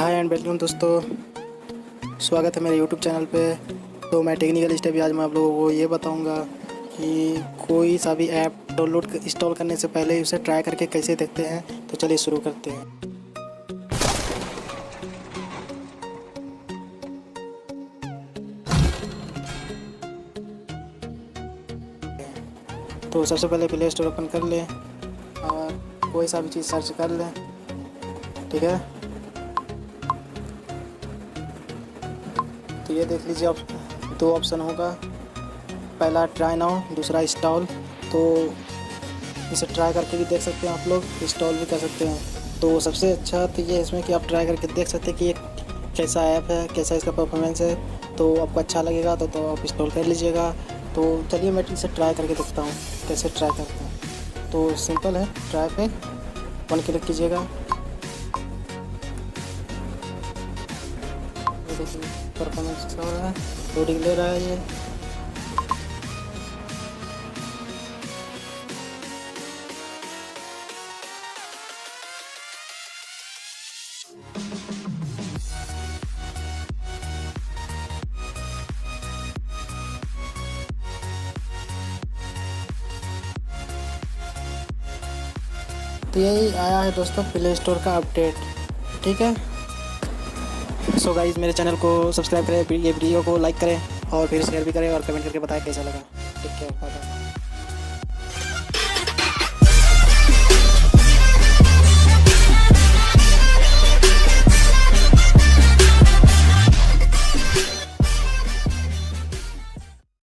Hi and welcome दोस्तों, स्वागत है मेरे यूट्यूब चैनल पे। तो मैं टेक्निकल स्टेप आज मैं आप लोगों को ये बताऊंगा कि कोई सा भी ऐप डाउनलोड इंस्टॉल करने से पहले उसे ट्राई करके कैसे देखते हैं। तो चलिए शुरू करते हैं। तो सबसे पहले प्ले स्टोर ओपन कर लें और कोई सा भी चीज़ सर्च कर लें, ठीक है। तो ये देख लीजिए, दो ऑप्शन होगा, पहला ट्राई नाउ, दूसरा इंस्टॉल। तो इसे ट्राई करके भी देख सकते हैं आप लोग, इंस्टॉल भी कर सकते हैं। तो सबसे अच्छा तो ये इसमें कि आप ट्राई करके देख सकते हैं कि ये कैसा ऐप है, कैसा इसका परफॉर्मेंस है। तो आपको अच्छा लगेगा तो आप इंस्टॉल कर लीजिएगा। तो चलिए मैं इसे ट्राई करके देखता हूँ कैसे ट्राई करते हैं। तो सिंपल है, ट्राई पे 1 क्लिक कीजिएगा। परफॉर्मेंस हो रहा है, लोडिंग ले रहा है ये। तो यही आया है दोस्तों प्ले स्टोर का अपडेट, ठीक है। सो गाइस, मेरे चैनल को सब्सक्राइब करें, ये वीडियो को लाइक करें और फिर शेयर भी करें और कमेंट करके बताएं कैसा लगा। ठीक है, बाय।